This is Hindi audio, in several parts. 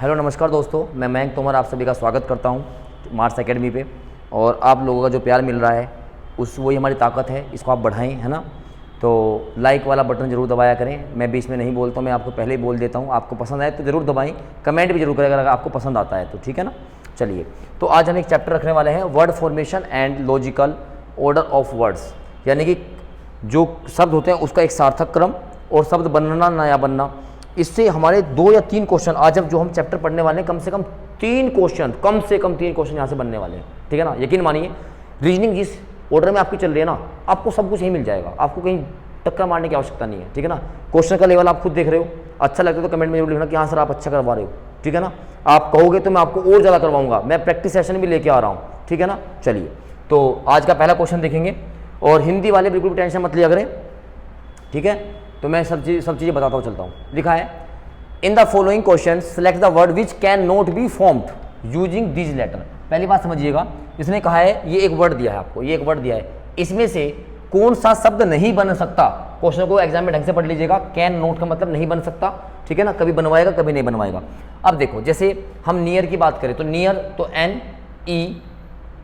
हेलो नमस्कार दोस्तों, मैं मयंक तोमर आप सभी का स्वागत करता हूं मार्स एकेडमी पे। और आप लोगों का जो प्यार मिल रहा है वही हमारी ताकत है, इसको आप बढ़ाएं, है ना। तो लाइक वाला बटन ज़रूर दबाया करें। मैं बीच में नहीं बोलता हूँ, मैं आपको पहले ही बोल देता हूँ। आपको पसंद आए तो ज़रूर दबाएं, कमेंट भी जरूर करें अगर आपको पसंद आता है तो, ठीक है ना। चलिए, तो आज हम एक चैप्टर रखने वाले हैं, word formation and logical order of words, यानी कि जो शब्द होते हैं उसका एक सार्थक क्रम और शब्द बनना नया बनना। इससे हमारे 2 या 3 क्वेश्चन आज अब जो हम चैप्टर पढ़ने वाले हैं, कम से कम 3 क्वेश्चन यहाँ से बनने वाले हैं, ठीक है ना। यकीन मानिए, रीजनिंग जिस ऑर्डर में आपकी चल रही है ना, आपको सब कुछ यही मिल जाएगा, आपको कहीं टक्कर मारने की आवश्यकता नहीं है, ठीक है ना। क्वेश्चन का लेवल आप खुद देख रहे हो, अच्छा लगता है तो कमेंट में जरूर लिखना कि हाँ सर आप अच्छा करवा रहे हो, ठीक है ना। आप कहोगे तो मैं आपको और ज़्यादा करवाऊंगा, मैं प्रैक्टिस सेशन भी लेके आ रहा हूँ, ठीक है ना। चलिए, तो आज का पहला क्वेश्चन देखेंगे और हिंदी वाले बिल्कुल भी टेंशन मत लिया करें, ठीक है। तो मैं सब चीज़ें बताता हूँ, चलता हूँ। लिखा है, in the following question select the word which can not be formed using this letter. पहली बात समझिएगा, इसने कहा है ये एक वर्ड दिया है आपको, ये एक वर्ड दिया है, इसमें से कौन सा शब्द नहीं बन सकता। क्वेश्चन को एग्जाम में ढंग से पढ़ लीजिएगा। कैन नॉट का मतलब नहीं बन सकता, ठीक है ना, कभी बनवाएगा कभी नहीं बनवाएगा। अब देखो, जैसे हम नियर की बात करें तो नियर तो N E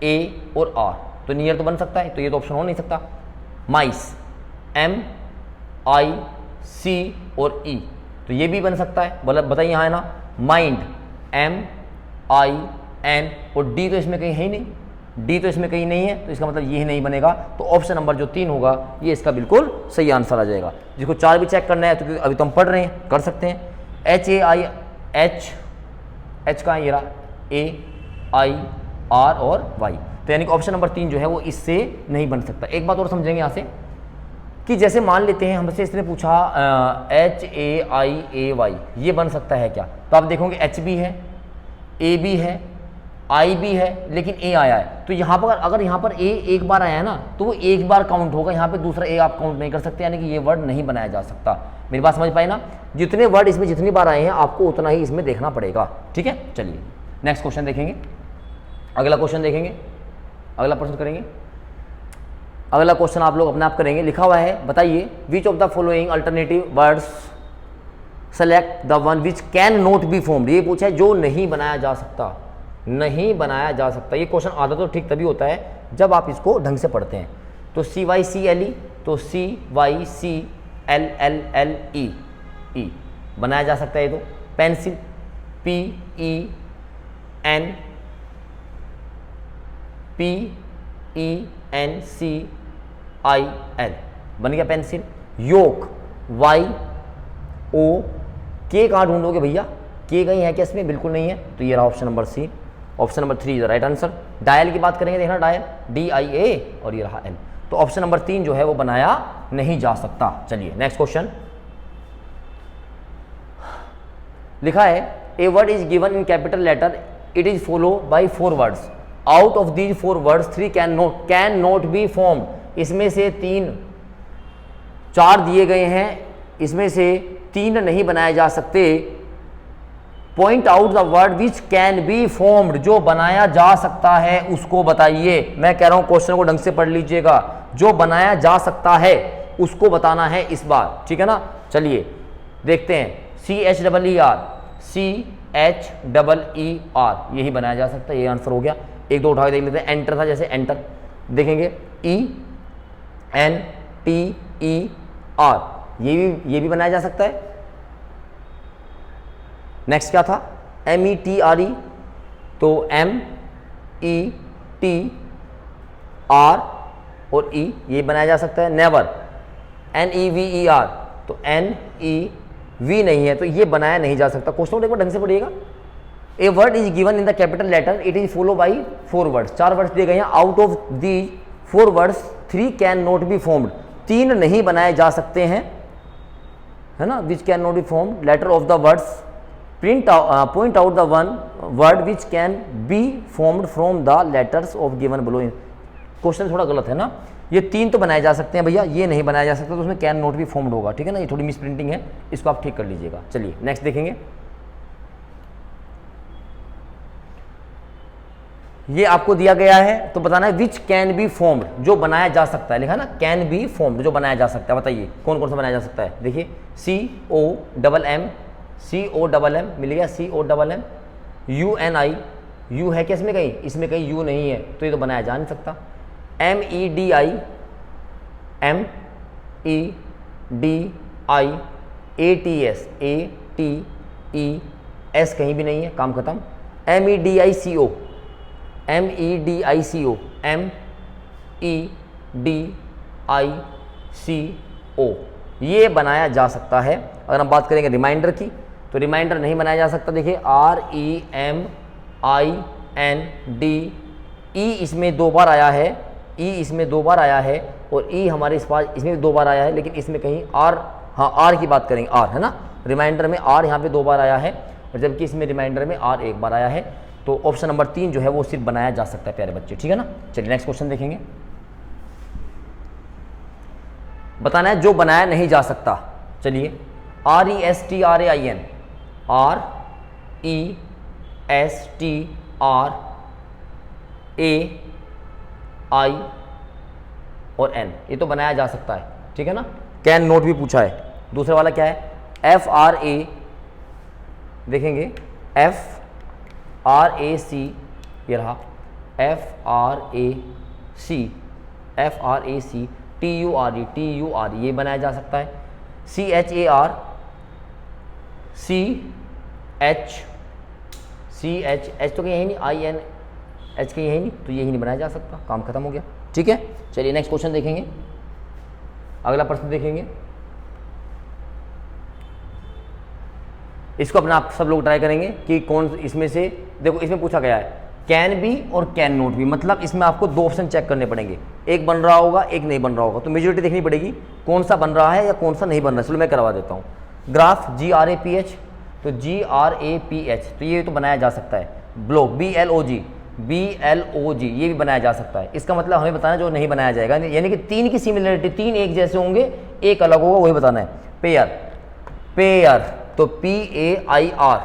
A और R, तो नियर तो बन सकता है, तो ये तो ऑप्शन हो नहीं सकता। माइस M I C और E, तो ये भी बन सकता है, मतलब बताइए यहाँ है ना। माइंड M I N और D तो इसमें कहीं है ही नहीं, D तो इसमें कहीं नहीं है, तो इसका मतलब ये ही नहीं बनेगा। तो ऑप्शन नंबर जो 3 होगा ये इसका बिल्कुल सही आंसर आ जाएगा। जिसको 4 भी चेक करना है तो अभी तो हम पढ़ रहे हैं, कर सकते हैं। H का ये रहा A I R और Y, तो यानी कि ऑप्शन नंबर 3 जो है वो इससे नहीं बन सकता। एक बात और समझेंगे यहाँ से कि जैसे मान लेते हैं हमसे इसने पूछा HAIAY, ये बन सकता है क्या, तो आप देखोगे H भी है, A भी है, I भी है, लेकिन A आया है। तो यहाँ पर अगर यहाँ पर A एक बार आया है ना, तो वो एक बार काउंट होगा, यहाँ पे दूसरा A आप काउंट नहीं कर सकते, यानी कि ये वर्ड नहीं बनाया जा सकता। मेरी बात समझ पाए ना। जितने वर्ड इसमें जितनी बार आए हैं आपको उतना ही इसमें देखना पड़ेगा, ठीक है। चलिए नेक्स्ट क्वेश्चन देखेंगे, अगला क्वेश्चन देखेंगे, अगला प्रश्न करेंगे। अगला क्वेश्चन आप लोग अपने आप करेंगे। लिखा हुआ है, बताइए which of the following alternative words select the one which can not be formed. ये पूछा है जो नहीं बनाया जा सकता, नहीं बनाया जा सकता। ये क्वेश्चन आता तो ठीक तभी होता है जब आप इसको ढंग से पढ़ते हैं। तो CYCLE, तो CYCLLLE E बनाया जा सकता है। ये तो पेंसिल PENCIL बन गया पेंसिल। योक YO, के कहाँ ढूंढोगे भैया, के कहीं है क्या इसमें, बिल्कुल नहीं है, तो ये रहा option number C, option number 3 is the right answer. Dial की बात करेंगे, देखना डायल DIA और ये रहा L, तो ऑप्शन नंबर 3 जो है वो बनाया नहीं जा सकता। चलिए नेक्स्ट क्वेश्चन। लिखा है, a word is given in capital letter, it is follow by 4 words, out of these 4 words 3 can not be formed. इसमें से 4 दिए गए हैं, इसमें से 3 नहीं बनाए जा सकते। Point out the word which can be formed, जो बनाया जा सकता है उसको बताइए। मैं कह रहा हूं क्वेश्चन को ढंग से पढ़ लीजिएगा, जो बनाया जा सकता है उसको बताना है इस बार, ठीक है ना। चलिए देखते हैं, CHEER, यही बनाया जा सकता है, ये आंसर हो गया। एक दो उठा के देख लेते हैं। एंटर था, जैसे एंटर देखेंगे ENTER, ये भी बनाया जा सकता है। नेक्स्ट क्या था, METRE, तो METR और E, ये बनाया जा सकता है। नेवर NEVER, तो NEV नहीं है, तो ये बनाया नहीं जा सकता। क्वेश्चन को एक बार ढंग से पढ़िएगा। A word is given in the capital letter, it is follow by 4 words, 4 words दिए गए हैं। Out of the 4 words 3 can not be formed, 3 नहीं बनाए जा सकते हैं, है ना। Which can not be formed, letter of the words, point out the one word which can be formed from the letters of given below. Question थोड़ा गलत है ना, ये 3 तो बनाए जा सकते हैं भैया, ये नहीं बनाया जा सकता, तो उसमें कैन नॉट बी फॉर्म्ड होगा, ठीक है ना। ये थोड़ी मिस प्रिंटिंग है, इसको आप ठीक कर लीजिएगा। चलिए नेक्स्ट देखेंगे। ये आपको दिया गया है, तो बताना है विच कैन बी फॉर्म्ड, जो बनाया जा सकता है। लिखा ना कैन बी फॉर्म्ड, जो बनाया जा सकता है। बताइए कौन कौन सा बनाया जा सकता है। देखिए COMM COMM मिल गया, COMM, UNI, यू है क्या इसमें कहीं? इसमें कहीं यू नहीं है, तो ये तो बनाया जा नहीं सकता। MEDI, ATS, कहीं भी नहीं है, काम खत्म। MEDICO, ये बनाया जा सकता है। अगर हम बात करेंगे रिमाइंडर की, तो रिमाइंडर नहीं बनाया जा सकता। देखिए REMIND, इसमें 2 बार आया है, इसमें 2 बार आया है, और हमारे इस पास इसमें भी 2 बार आया है, लेकिन इसमें कहीं R, हाँ R की बात करेंगे, R है ना, रिमाइंडर में R यहाँ पे 2 बार आया है, और जबकि इसमें रिमाइंडर में R 1 बार आया है। तो ऑप्शन नंबर 3 जो है वो सिर्फ बनाया जा सकता है प्यारे बच्चे, ठीक है ना। चलिए नेक्स्ट क्वेश्चन देखेंगे। बताना है जो बनाया नहीं जा सकता। चलिए RESTRAIN, RESTRAI और N, ये तो बनाया जा सकता है, ठीक है ना। कैन नोट भी पूछा है। दूसरा वाला क्या है? FRA, देखेंगे FRAC, ये रहा FRAC, TURE, ये बनाया जा सकता है। CHAR, CH तो कहीं है नहीं, INH कहीं है नहीं, तो यही नहीं बनाया जा सकता, काम खत्म हो गया, ठीक है। चलिए नेक्स्ट क्वेश्चन देखेंगे, अगला प्रश्न देखेंगे। इसको अपना आप सब लोग ट्राई करेंगे कि कौन इसमें से, देखो इसमें पूछा गया है कैन बी और कैन नोट बी, मतलब इसमें आपको 2 ऑप्शन चेक करने पड़ेंगे, एक बन रहा होगा, एक नहीं बन रहा होगा, तो मेजॉरिटी देखनी पड़ेगी कौन सा बन रहा है या कौन सा नहीं बन रहा है। चलो मैं करवा देता हूँ। ग्राफ GRAPH, तो GRAPH, तो ये तो बनाया जा सकता है। ब्लॉक BLOG, ये भी बनाया जा सकता है। इसका मतलब हमें बताना जो नहीं बनाया जाएगा, यानी कि 3 की सिमिलरिटी, 3 एक जैसे होंगे, एक अलग होगा, वही बताना है। पेयर, तो PAIR,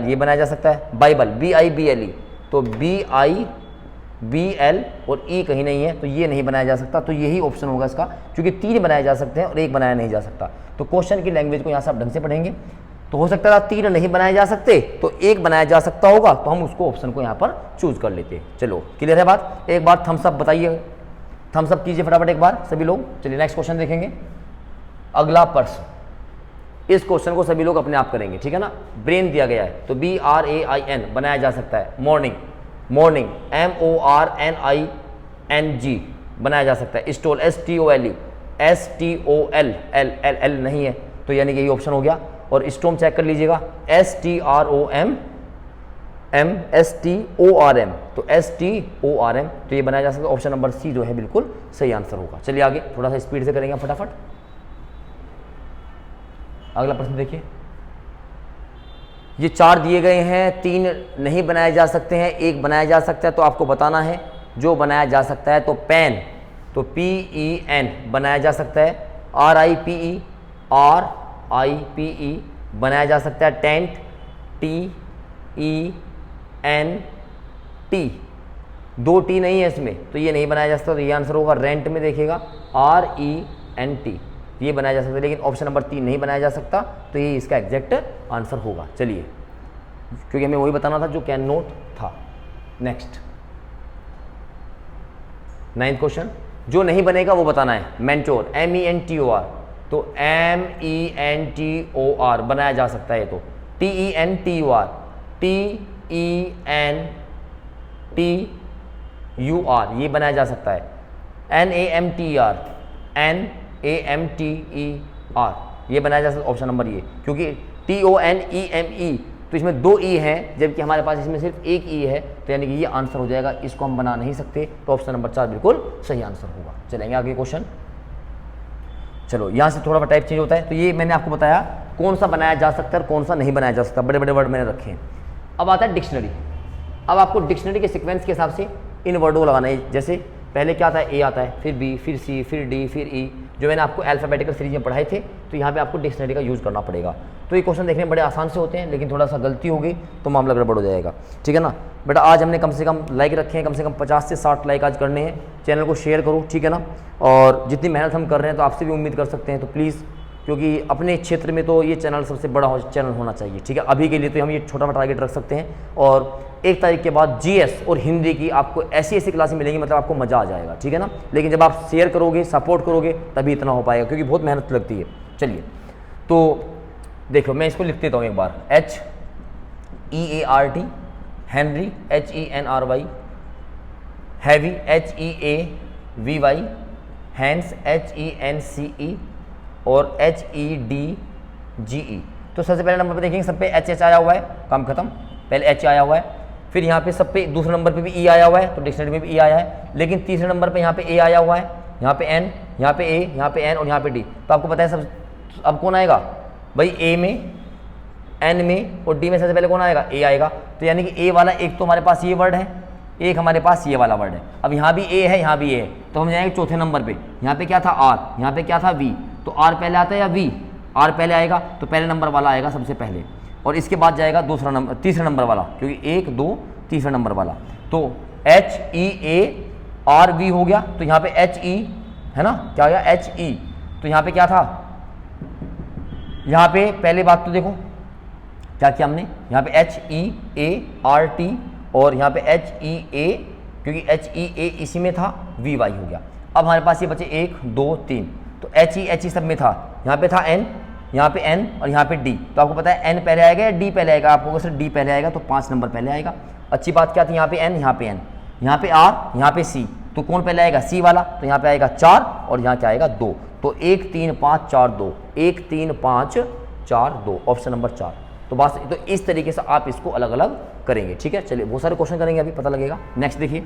ये बनाया जा सकता है। बाइबल BIBLE, तो BIBL और E कहीं नहीं है, तो ये नहीं बनाया जा सकता। तो यही ऑप्शन होगा इसका, क्योंकि 3 बनाए जा सकते हैं और एक बनाया नहीं जा सकता। तो क्वेश्चन की लैंग्वेज को यहाँ से आप ढंग से पढ़ेंगे, तो हो सकता है 3 नहीं बनाए जा सकते, तो एक बनाया जा सकता होगा, तो हम उसको ऑप्शन को यहाँ पर चूज कर लेते। चलो क्लियर है बात। एक बार थम्स अप बताइए, थम्स अप कीजिए फटाफट एक बार सभी लोग। चलिए नेक्स्ट क्वेश्चन देखेंगे। अगला प्रश्न, इस क्वेश्चन को सभी लोग अपने आप करेंगे, ठीक है ना। ब्रेन दिया गया है, तो BRAIN बनाया जा सकता है। मॉर्निंग MORNING बनाया जा सकता है। स्टोल STOL नहीं है, तो यानी कि यही ऑप्शन हो गया। और स्टोम चेक कर लीजिएगा, STROM, तो STORM, तो ये बनाया जा सकता है। ऑप्शन नंबर C जो है बिल्कुल सही आंसर होगा। चलिए आगे थोड़ा सा स्पीड से करेंगे फटाफट। अगला प्रश्न देखिए, ये 4 दिए गए हैं, 3 नहीं बनाए जा सकते हैं, एक बनाया जा सकता है, तो आपको बताना है जो बनाया जा सकता है। तो पेन, तो PEN बनाया जा सकता है। RIPE बनाया जा सकता है। टेंट TENT, 2 T नहीं है इसमें, तो ये नहीं बनाया जा सकता, तो ये आंसर होगा। रेंट में देखिएगा RENT, ये बनाया जा सकता है, लेकिन ऑप्शन नंबर 3 नहीं बनाया जा सकता, तो ये इसका एग्जैक्ट आंसर होगा। चलिए, क्योंकि हमें वही बताना था जो कैन नोट था। नेक्स्ट 9th क्वेश्चन, जो नहीं बनेगा वो बताना है। मेंटोर MENTOR, तो MENTOR बनाया जा सकता है। तो TENTUR, TENTUR ये बनाया जा सकता है। NAMTER, ये बनाया जा सकता है। ऑप्शन नंबर ये, क्योंकि TONEME, तो इसमें 2 E हैं, जबकि हमारे पास इसमें सिर्फ एक E है, तो यानी कि ये आंसर हो जाएगा। इसको हम बना नहीं सकते, तो ऑप्शन नंबर 4 बिल्कुल सही आंसर होगा। चलेंगे आगे क्वेश्चन। चलो यहाँ से थोड़ा टाइप चेंज होता है, तो ये मैंने आपको बताया कौन सा बनाया जा सकता है और कौन सा नहीं बनाया जा सकता, बड़े बड़े वर्ड मैंने रखे हैं। अब आता है डिक्शनरी। अब आपको डिक्शनरी के सीक्वेंस के हिसाब से इन वर्डों को लगाना है। जैसे पहले क्या आता है, A आता है, फिर B, फिर C, फिर D, फिर E, जो मैंने आपको अल्फ़ाबेटिकल सीरीज में पढ़ाए थे, तो यहाँ पे आपको डिक्शनरी का यूज़ करना पड़ेगा। तो ये क्वेश्चन देखने में बड़े आसान से होते हैं, लेकिन थोड़ा सा गलती होगी तो मामला गड़बड़ हो जाएगा, ठीक है ना। बेटा आज हमने कम से कम लाइक रखे हैं, कम से कम 50 से 60 लाइक आज करने हैं। चैनल को शेयर करो, ठीक है ना। और जितनी मेहनत हम कर रहे हैं, तो आपसे भी उम्मीद कर सकते हैं, तो प्लीज़ क्योंकि अपने क्षेत्र में तो ये चैनल सबसे बड़ा चैनल होना चाहिए, ठीक है। अभी के लिए तो हम ये छोटा मोटा टारगेट रख सकते हैं, और 1 तारीख के बाद जीएस और हिंदी की आपको ऐसी ऐसी क्लासें मिलेंगी, मतलब आपको मज़ा आ जाएगा, ठीक है ना। लेकिन जब आप शेयर करोगे, सपोर्ट करोगे, तभी इतना हो पाएगा, क्योंकि बहुत मेहनत लगती है। चलिए तो देखो मैं इसको लिख देता हूँ एक बार, HEART, Henry HENRY, heavy HEAVY, hands HENCE और HEDGE। तो सबसे पहले नंबर पे देखेंगे सब पे HH आया हुआ है, काम खत्म। पहले H आया हुआ है, फिर यहाँ पे सब पे दूसरे नंबर पे भी E आया हुआ है, तो डिक्शनरी में भी E आया है। लेकिन तीसरे नंबर पे यहाँ पे A आया हुआ है, यहाँ पे N, यहाँ पे A, यहाँ पे N और यहाँ पे D। तो आपको पता है सब अब कौन आएगा भाई, A में, N में और D में सबसे पहले कौन आएगा, A आएगा। तो यानी कि A वाला एक तो हमारे पास ये वर्ड है, एक हमारे पास ये वाला वर्ड है। अब यहाँ भी A है, यहाँ भी A है, तो हम जाएंगे चौथे नंबर पे। यहाँ पे क्या था R, यहाँ पे क्या था V, तो R पहले आता है या V, R पहले आएगा, तो पहले नंबर वाला आएगा सबसे पहले, और इसके बाद जाएगा दूसरा नंबर, तीसरा नंबर वाला, क्योंकि 1 2 तीसरा नंबर वाला। तो HEARV हो गया, तो यहाँ पे HE है ना, क्या हो गया HE। तो यहाँ पे क्या था, यहाँ पे पहले बात तो देखो क्या किया हमने, यहाँ पे HEART और यहाँ पे HEA, क्योंकि HEA इसी में था, VY हो गया। अब हमारे पास ये बचे 1 2 3, तो HE सब में था, यहाँ पे था N, यहाँ पे N और यहाँ पे D। तो आपको पता है N पहले आएगा या D पहले आएगा, आपको सिर्फ D पहले आएगा, तो 5 नंबर पहले आएगा। अच्छी बात क्या थी, यहाँ पे N, यहाँ पे N, यहाँ पे R, यहाँ पे C, तो कौन पहले आएगा, C वाला, तो यहाँ पे आएगा 4 और यहाँ क्या आएगा 2, तो 1 3 5 4 2, 1 3 5 4 2, ऑप्शन नंबर 4। तो बस तो इस तरीके से आप इसको अलग अलग करेंगे, ठीक है। चलिए बहुत सारे क्वेश्चन करेंगे, अभी पता लगेगा। नेक्स्ट देखिए,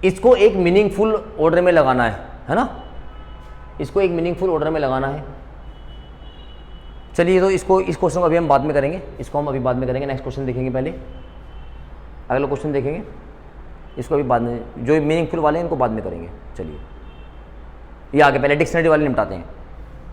इसको एक मीनिंगफुल ऑर्डर में लगाना है ना, इसको एक मीनिंगफुल ऑर्डर में लगाना है। चलिए तो इसको, इस क्वेश्चन को अभी हम बाद में करेंगे, इसको हम अभी बाद में करेंगे। नेक्स्ट क्वेश्चन देखेंगे, पहले अगला क्वेश्चन देखेंगे, इसको अभी बाद में, जो मीनिंगफुल वाले हैं इनको बाद में करेंगे। चलिए ये आगे पहले डिक्शनरी वाले निपटाते हैं।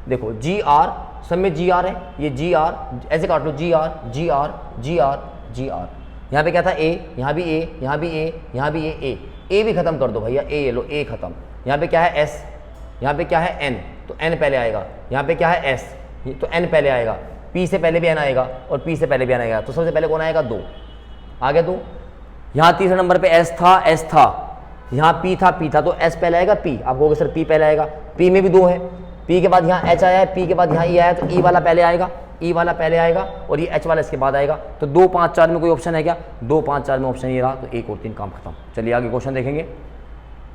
देखो GR, सब में GR है, ये GR ऐसे काट लो, GR GR GR GR। यहाँ पे क्या था A, यहाँ भी A, यहाँ भी A, यहाँ भी A भी खत्म कर दो भैया, A ये लो, A खत्म। यहाँ पे क्या है S, यहाँ पे क्या है N, तो N पहले आएगा। यहाँ पे क्या है S, तो N पहले आएगा। P से पहले भी N आएगा और P से पहले भी N आएगा, तो सबसे पहले कौन आएगा 2, आगे 2। यहाँ तीसरे नंबर पे S था, यहाँ P था, तो S पहले आएगा, P। आप कहोगे सर P पहले आएगा, P में भी 2 है, P के बाद यहाँ H आया है, P के बाद यहाँ E आया है, तो E वाला पहले आएगा, E वाला पहले आएगा और ये H वाला इसके बाद आएगा। तो 2 5 4 में कोई ऑप्शन है क्या, 2 5 4 में ऑप्शन ये रहा, तो 1 और 3 काम खत्म। चलिए आगे क्वेश्चन देखेंगे।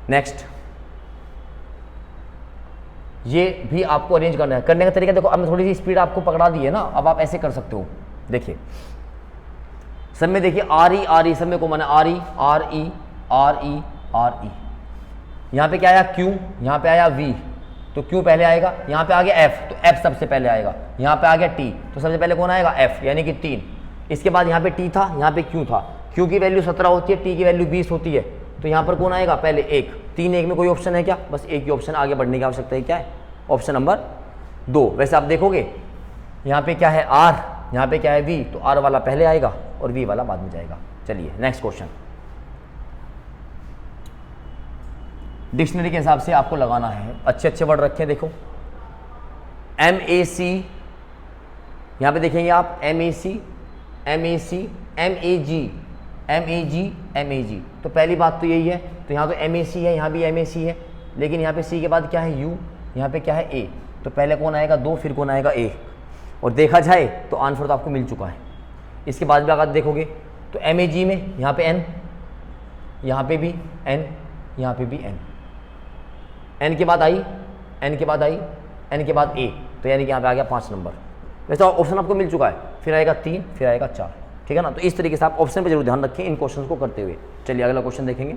नेक्स्ट, ये भी आपको अरेंज करना है। करने का तरीका देखो, अब मैं थोड़ी सी स्पीड आपको पकड़ा दी है ना, अब आप ऐसे कर सकते हो। देखिए सब में देखिए RE सब में कॉमन है, RE। यहाँ पे क्या आया Q, यहाँ पे आया V, तो Q पहले आएगा। यहाँ पे आ गया F, तो F सबसे पहले आएगा। यहाँ पे आ गया T, तो सबसे पहले कौन आएगा F, यानी कि 3। इसके बाद यहाँ पे T था, यहाँ पे Q था। Q की वैल्यू 17 होती है, T की वैल्यू 20 होती है, तो यहाँ पर कौन आएगा पहले 1। 3 1 में कोई ऑप्शन है क्या, बस एक ही ऑप्शन, आगे बढ़ने की आवश्यकता है, क्या है ऑप्शन नंबर 2। वैसे आप देखोगे यहाँ पे क्या है R, यहाँ पे क्या है V, तो R वाला पहले आएगा और V वाला बाद में जाएगा। चलिए नेक्स्ट क्वेश्चन, डिक्शनरी के हिसाब से आपको लगाना है। अच्छे अच्छे वर्ड रखें, देखो MAC, यहाँ पे देखेंगे आप MAC, MAG। तो पहली बात तो यही है, तो यहाँ तो MAC है, यहाँ भी MAC है, लेकिन यहाँ पे C के बाद क्या है U, यहाँ पे क्या है A, तो पहले कौन आएगा 2, फिर कौन आएगा A। और देखा जाए तो आंसर तो आपको मिल चुका है। इसके बाद भी अगर देखोगे तो MAG में यहाँ पे N, यहाँ पे भी N, यहाँ पे भी N, N के बाद I, N के बाद I, N के बाद A, तो यानी कि यहाँ पे आ गया 5 नंबर। वैसे ऑप्शन आपको मिल चुका है, फिर आएगा 3, फिर आएगा 4, ठीक है ना। तो इस तरीके से आप ऑप्शन पे जरूर ध्यान रखें इन क्वेश्चन को करते हुए। चलिए अगला क्वेश्चन देखेंगे।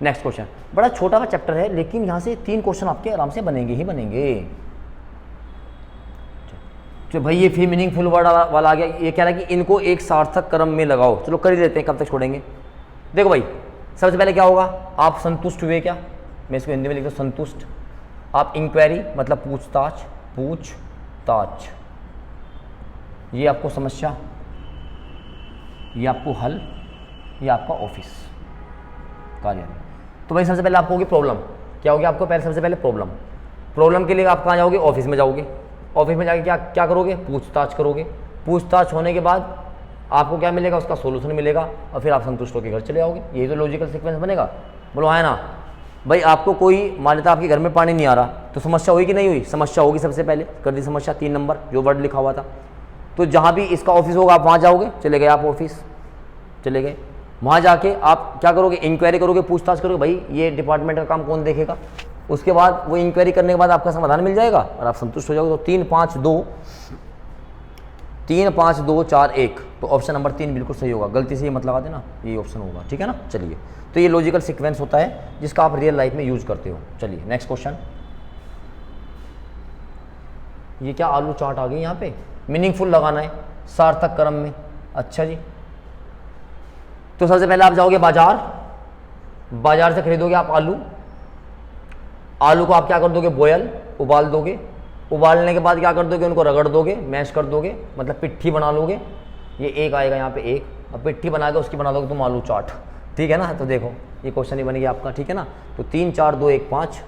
नेक्स्ट क्वेश्चन बड़ा छोटा सा चैप्टर है, लेकिन यहाँ से 3 क्वेश्चन आपके आराम से बनेंगे ही बनेंगे। तो भाई ये फिर मीनिंगफुल वर्ड वाला आ गया, ये कह रहा है कि इनको एक सार्थक क्रम में लगाओ। चलो कर ही देते हैं, कब तक छोड़ेंगे। देखो भाई सबसे पहले क्या होगा, आप संतुष्ट हुए क्या, मैं इसको हिंदी में लिखता हूँ संतुष्ट। आप इंक्वायरी मतलब पूछताछ, ये आपको समस्या, ये आपको हल, ये आपका ऑफिस कार्यालय। तो भाई सबसे पहले आपको होगी प्रॉब्लम। क्या हो गया आपको पहले, सबसे पहले प्रॉब्लम। प्रॉब्लम के लिए आप कहाँ जाओगे, ऑफिस में जाओगे। ऑफिस में जाके क्या क्या करोगे, पूछताछ करोगे। पूछताछ होने के बाद आपको क्या मिलेगा, उसका सोल्यूशन मिलेगा, और फिर आप संतुष्ट होकर घर चले आओगे। यही तो लॉजिकल सीक्वेंस बनेगा। बोलो है ना भाई। आपको कोई मान लेता आपके घर में पानी नहीं आ रहा, तो समस्या हुई कि नहीं हुई, समस्या होगी। सबसे पहले कर दी समस्या, 3 नंबर जो वर्ड लिखा हुआ था। तो जहाँ भी इसका ऑफिस होगा आप वहाँ जाओगे, चले गए आप ऑफिस, चले गए। वहाँ जाके आप क्या करोगे, इंक्वायरी करोगे, पूछताछ करोगे, भाई ये डिपार्टमेंट का काम कौन देखेगा। उसके बाद वो इंक्वायरी करने के बाद आपका समाधान मिल जाएगा और आप संतुष्ट हो जाओगे। तो 3 5 2 4 1, तो ऑप्शन नंबर 3 बिल्कुल सही होगा। गलती से ये मत लगा देना, ये ऑप्शन होगा, ठीक है ना। चलिए, तो ये लॉजिकल सीक्वेंस होता है जिसका आप रियल लाइफ में यूज करते हो। चलिए नेक्स्ट क्वेश्चन। ये क्या आलू चाट आ गई यहाँ पे, मीनिंगफुल लगाना है सार्थक क्रम में। अच्छा जी, तो सबसे पहले आप जाओगे बाजार, बाजार से खरीदोगे आप आलू। आलू को आप क्या कर दोगे, बॉयल, उबाल दोगे। उबालने के बाद क्या कर दोगे, उनको रगड़ दोगे, मैश कर दोगे, मतलब पिट्ठी बना लोगे। ये एक आएगा यहाँ पे एक, अब पिट्ठी बना के उसकी बना दोगे तुम आलू चाट, ठीक है ना। तो देखो ये क्वेश्चन ही बन गया आपका, ठीक है ना। तो 3 4 2 1 5,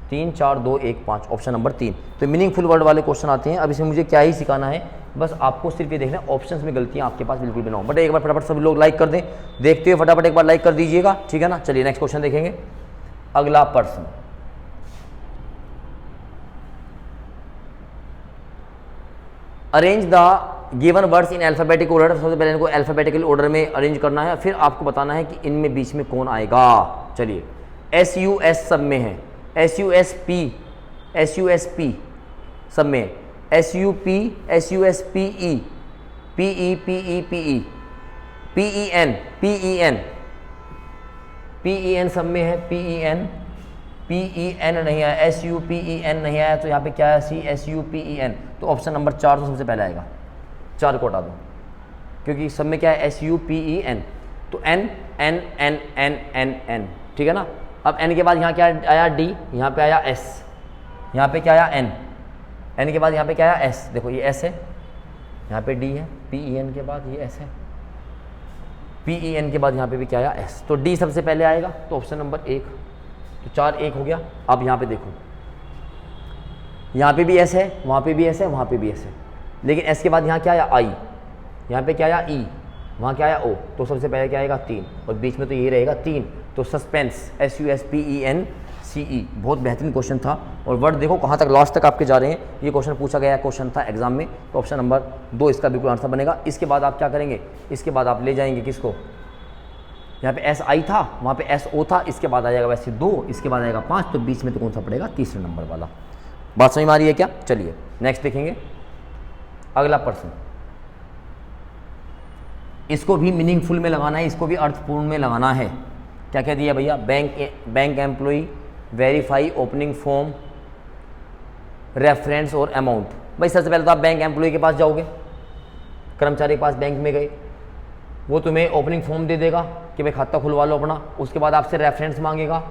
3 4 2 1 5, ऑप्शन नंबर 3। तो मीनिंगफुल वर्ड वाले क्वेश्चन आते हैं। अब इसमें मुझे क्या ही सिखाना है, बस आपको सिर्फ ये देखना है ऑप्शंस में गलतियाँ आपके पास बिल्कुल भी ना हो। बट एक बार फटाफट सभी लोग लाइक कर दें, देखते हुए फटाफट एक बार लाइक कर दीजिएगा, ठीक है ना। चलिए नेक्स्ट क्वेश्चन देखेंगे। अगला प्रश्न, arrange the given words in alphabetic order. सबसे पहले इनको अल्फाबेटिकल ऑर्डर में अरेंज करना है, फिर आपको बताना है कि इनमें बीच में कौन आएगा। चलिए, SUS सब में है, SUSP सब में, SUP SUSPE PE PEN सब में है, PEN नहीं आया, SUPEN नहीं आया, तो यहाँ पे क्या है, SUPEN। तो ऑप्शन नंबर 4 तो सबसे पहले आएगा, 4 को हटा दो, क्योंकि सब में क्या है, SUPEN। तो N N N N N N, ठीक है ना। अब N के बाद यहाँ क्या आया, D, यहाँ पे आया S, यहाँ पे क्या आया, N के बाद यहाँ पे क्या आया, S। देखो ये S है, यहाँ पे D है, PEN के बाद ये S है, PEN के बाद यहाँ पे भी क्या आया, S। तो D सबसे पहले आएगा, तो ऑप्शन नंबर 1। तो 4 1 हो गया। अब यहाँ पे देखो, यहाँ पे भी S है, वहाँ पे भी S है, वहाँ पे भी S है, लेकिन S के बाद यहाँ क्या आया, I, यहाँ पे क्या आया, E, वहाँ क्या आया, O। तो सबसे पहले क्या आएगा, 3, और बीच में तो ये रहेगा 3। तो सस्पेंस, SUSPENCE, बहुत बेहतरीन क्वेश्चन था। और वर्ड देखो कहाँ तक, लास्ट तक आपके जा रहे हैं। ये क्वेश्चन पूछा गया क्वेश्चन था एग्जाम में, तो ऑप्शन नंबर 2 इसका बिल्कुल आंसर बनेगा। इसके बाद आप क्या करेंगे, इसके बाद आप ले जाएंगे किसको, यहाँ पे SI था, वहाँ पे SO था, इसके बाद आ जाएगा वैसे 2, इसके बाद आएगा 5, तो बीच में तो कौन सा पड़ेगा, तीसरे नंबर वाला। बात समझ में आ रही है क्या। चलिए नेक्स्ट देखेंगे अगला प्रश्न। इसको भी मीनिंगफुल में लगाना है, इसको भी अर्थपूर्ण में लगाना है। क्या क्या दिया भैया, bank employee, verify opening form, reference और अमाउंट। भाई सबसे पहले तो आप बैंक एम्प्लॉई के पास जाओगे, कर्मचारी के पास बैंक में गए, वो तुम्हें ओपनिंग फॉर्म दे देगा कि भाई खाता खुलवा लो अपना। उसके बाद आपसे रेफरेंस मांगेगा,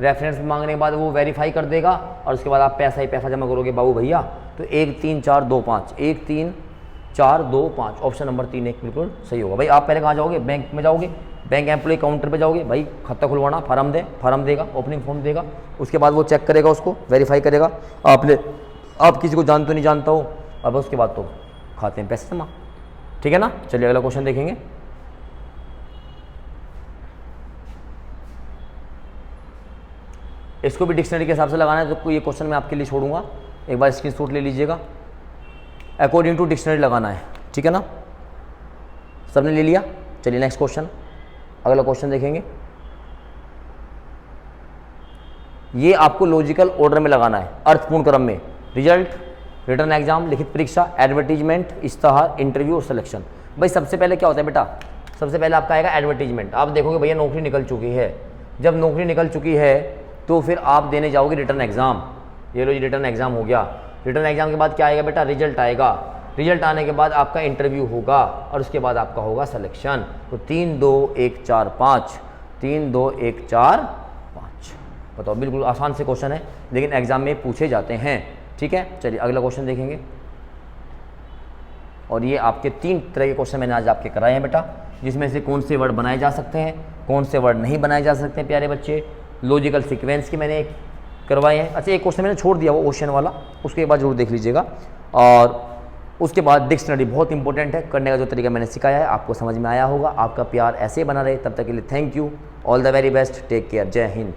रेफरेंस मांगने के बाद वो वेरीफाई कर देगा, और उसके बाद आप पैसा ही पैसा जमा करोगे बाबू भैया। तो 1 3 4 2 5, 1 3 4 2 5, ऑप्शन नंबर 3 1 बिल्कुल सही होगा। भाई आप पहले कहाँ जाओगे, बैंक में जाओगे, बैंक एम्प्लॉय काउंटर पे जाओगे, भाई खाता खुलवाना, फार्म देगा, ओपनिंग फॉर्म देगा। उसके बाद वो चेक करेगा, उसको वेरीफाई करेगा, आप किसी को जान तो नहीं जानता हो, अब उसके बाद तो खाते हैं पैसे जमा, ठीक है ना। चलिए अगला क्वेश्चन देखेंगे। इसको भी डिक्शनरी के हिसाब से लगाना है, तो ये क्वेश्चन मैं आपके लिए छोड़ूंगा, एक बार स्क्रीनशॉट ले लीजिएगा। अकॉर्डिंग टू डिक्शनरी लगाना है, ठीक है ना। सबने ले लिया। चलिए नेक्स्ट क्वेश्चन, अगला क्वेश्चन देखेंगे। ये आपको लॉजिकल ऑर्डर में लगाना है, अर्थपूर्ण क्रम में। रिजल्ट, रिटर्न एग्जाम, लिखित परीक्षा, एडवर्टीजमेंट, इश्तहार, इंटरव्यू और सिलेक्शन। भाई सबसे पहले क्या होता है बेटा, सबसे पहले आपका आएगा एडवर्टीजमेंट। आप देखोगे भैया नौकरी निकल चुकी है, जब नौकरी निकल चुकी है तो फिर आप देने जाओगे रिटर्न एग्जाम। ये लो जी रिटर्न एग्जाम हो गया। रिटर्न एग्जाम के बाद क्या आएगा बेटा, रिजल्ट आएगा। रिजल्ट आने के बाद आपका इंटरव्यू होगा, और उसके बाद आपका होगा सिलेक्शन। तो 3 2 1 4 5, 3 2 1 4 5। बताओ, बिल्कुल आसान से क्वेश्चन है, लेकिन एग्जाम में पूछे जाते हैं, ठीक है। चलिए अगला क्वेश्चन देखेंगे। और ये आपके 3 तरह के क्वेश्चन मैंने आज आपके कराए हैं बेटा, जिसमें से कौन से वर्ड बनाए जा सकते हैं, कौन से वर्ड नहीं बनाए जा सकते हैं प्यारे बच्चे। लॉजिकल सीक्वेंस की मैंने करवाए हैं। अच्छा, एक क्वेश्चन मैंने छोड़ दिया वो ओशन वाला, उसके बाद जरूर देख लीजिएगा। और उसके बाद डिक्शनरी बहुत इंपॉर्टेंट है, करने का जो तरीका मैंने सिखाया है आपको समझ में आया होगा। आपका प्यार ऐसे ही बना रहे, तब तक के लिए thank you, all the very best, take care, जय हिंद।